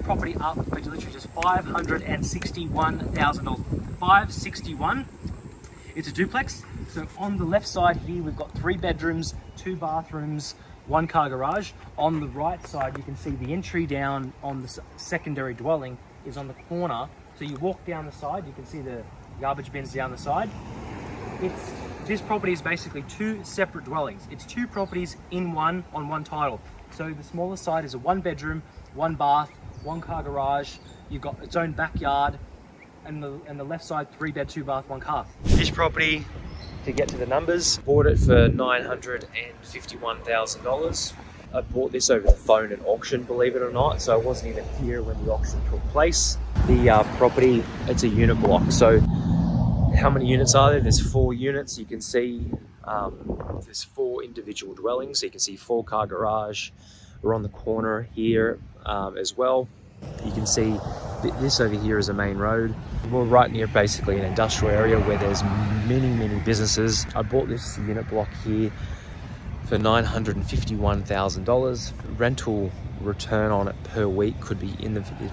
property up for literally just $561,000. $561. It's a duplex. So on the left side here, we've got 3 bedrooms, 2 bathrooms, 1 car garage. On the right side, you can see the entry down on the secondary dwelling is on the corner. So you walk down the side, you can see the garbage bins down the side. This property is basically 2 separate dwellings. It's 2 properties in one on one title. So the smaller side is a 1 bedroom, 1 bath, 1 car garage. You've got its own backyard, and the left side 3 bed, 2 bath, 1 car. This property, to get to the numbers, bought it for $951,000. I bought this over the phone at auction, believe it or not, so I wasn't even here when the auction took place. The property, it's a unit block. So how many units are there? There's 4 units. You can see there's 4 individual dwellings. So you can see 4 car garage. We're on the corner here as well. You can see this over here is a main road. We're right near basically an industrial area where there's many businesses. I bought this unit block here for $951,000. Rental return on it per week could be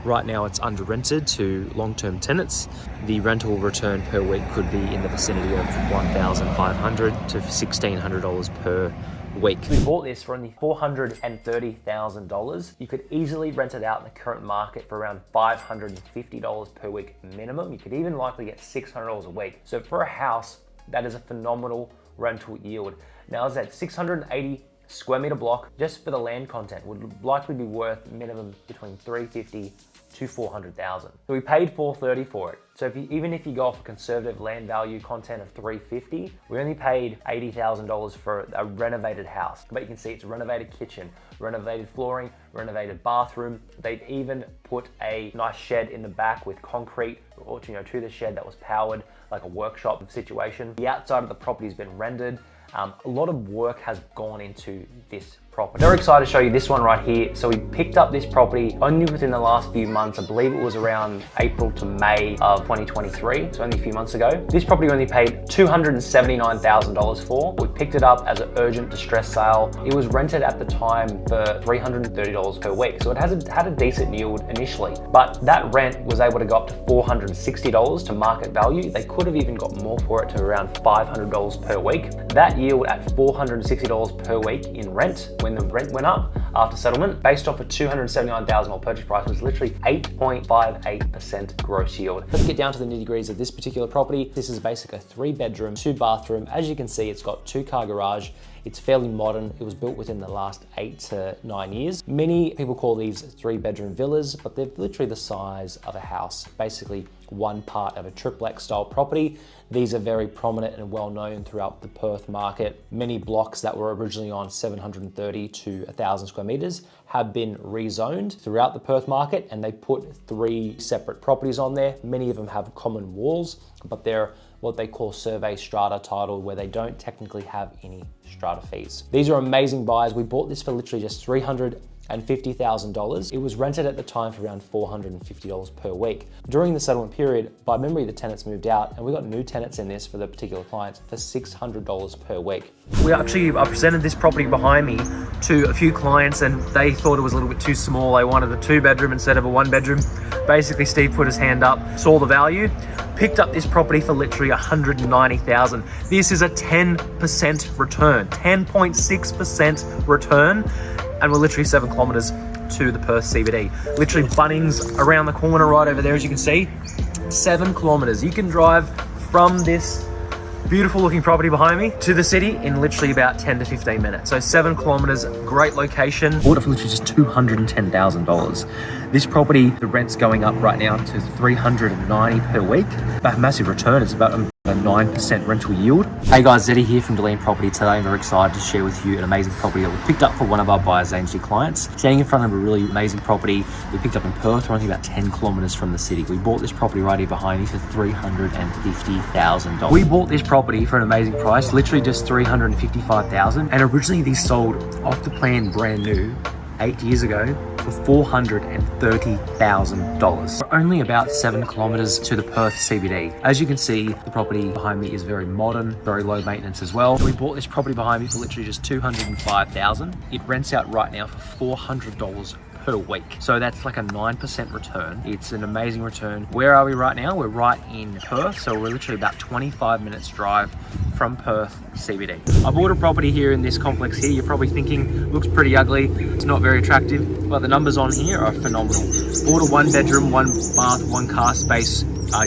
right now it's under rented to long-term tenants. The rental return per week could be in the vicinity of $1,500 to $1,600 per week. We bought this for only $430,000. You could easily rent it out in the current market for around $550 per week minimum. You could even likely get $600 a week. So for a house, that is a phenomenal rental yield. Now, is that 680 square meter block just for the land content would likely be worth minimum between $350,000 to $400,000. So we paid $430,000 for it. So even if you go off a conservative land value content of $350,000, we only paid $80,000 for a renovated house. But you can see it's a renovated kitchen, renovated flooring, renovated bathroom. They've even put a nice shed in the back with concrete or to the shed that was powered like a workshop situation. The outside of the property has been rendered. A lot of work has gone into this property. Very excited to show you this one right here. So we picked up this property only within the last few months. I believe it was around April to May of 2023, so only a few months ago. This property only paid $279,000 for. We picked it up as an urgent distress sale. It was rented at the time for $330 per week, so it had a decent yield initially, but that rent was able to go up to $460 to market value. They could have even got more for it, to around $500 per week. That yield at $460 per week in rent, when the rent went up after settlement, based off a $279,000 purchase price, was literally 8.58% gross yield. Let's get down to the nitty-gritties of this particular property. This is basically a 3 bedroom, 2 bathroom. As you can see, it's got 2 car garage. It's fairly modern. It was built within the last 8 to 9 years. Many people call these 3 bedroom villas, but they're literally the size of a house, basically one part of a triplex style property. These are very prominent and well known throughout the Perth market. Many blocks that were originally on 730 to 1,000 square meters have been rezoned throughout the Perth market, and they put 3 separate properties on there. Many of them have common walls, but they're what they call survey strata title, where they don't technically have any strata fees. These are amazing buys. We bought this for literally just $350,000. It was rented at the time for around $450 per week. During the settlement period, by memory, the tenants moved out, and we got new tenants in this for the particular clients for $600 per week. I presented this property behind me to a few clients, and they thought it was a little bit too small. They wanted a 2 bedroom instead of a 1 bedroom. Basically, Steve put his hand up, saw the value, picked up this property for literally $190,000. This is a 10% return, 10.6% return. And we're literally 7 kilometers to the Perth CBD. Literally Bunnings around the corner right over there, as you can see. 7 kilometers. You can drive from this beautiful looking property behind me to the city in literally about 10 to 15 minutes. So 7 kilometers, great location. Bought it for literally just $210,000. This property, the rent's going up right now to $390 per week. But massive return. It's about a 9% rental yield. Hey guys, Zeddy here from Deline Property. Today I'm very excited to share with you an amazing property that we picked up for one of our buyers agency clients. Standing in front of a really amazing property we picked up in Perth. We're only about 10 kilometers from the city. We bought this property right here behind me for $350,000. We bought this property for an amazing price, literally just $355,000. And originally these sold off the plan brand new 8 years ago for $430,000. We're only about 7 kilometers to the Perth CBD. As you can see, the property behind me is very modern, very low maintenance as well. We bought this property behind me for literally just $205,000. It rents out right now for $400 per week. So that's like a 9% return. It's an amazing return. Where are we right now? We're right in Perth. So we're literally about 25 minutes drive from Perth CBD. I bought a property here in this complex here. You're probably thinking, looks pretty ugly. It's not very attractive, but the numbers on here are phenomenal. Bought a 1 bedroom, 1 bath, 1 car space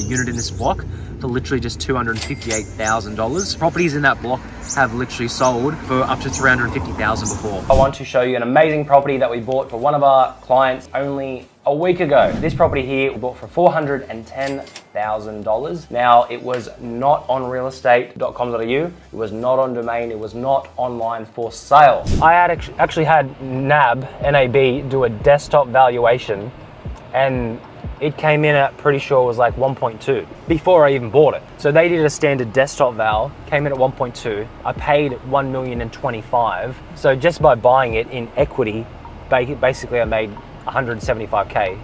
unit in this block for literally just $258,000. Properties in that block have literally sold for up to $350,000 before. I want to show you an amazing property that we bought for one of our clients only a week ago. This property here we bought for $410,000. Now, it was not on realestate.com.au, it was not on Domain, it was not online for sale. I had actually had NAB do a desktop valuation, and it came in at, pretty sure it was like 1.2 before I even bought it. So they did a standard desktop val, came in at 1.2. I paid $1,025,000. So just by buying it in equity, basically I made 175K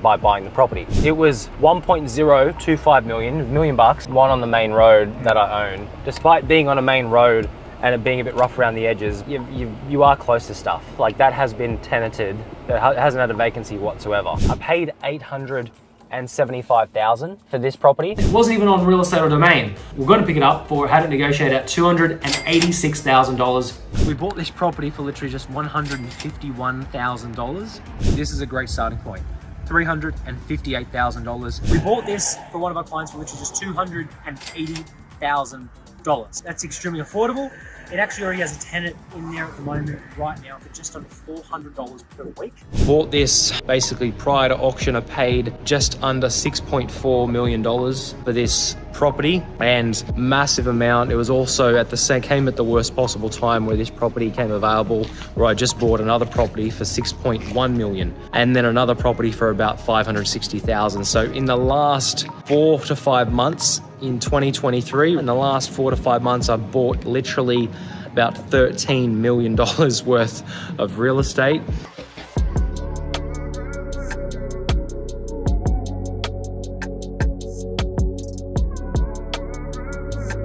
by buying the property. It was 1.025 million bucks, one on the main road that I own. Despite being on a main road and it being a bit rough around the edges, you are close to stuff. Like, that has been tenanted, that hasn't had a vacancy whatsoever. I paid $875,000 for this property. It wasn't even on Real Estate or Domain. We're going to pick it up for, had it negotiated at $286,000. We bought this property for literally just $151,000. This is a great starting point. $358,000. We bought this for one of our clients for literally just $280,000. That's extremely affordable. It actually already has a tenant in there at the moment right now for just under $400 per week. Bought this basically prior to auction. I paid just under $6.4 million for this property, and massive amount. It was also came at the worst possible time where this property came available, where I just bought another property for 6.1 million and then another property for about 560,000. So in the last 4 to 5 months in 2023, in the last 4 to 5 months, I've bought literally about $13 million worth of real estate.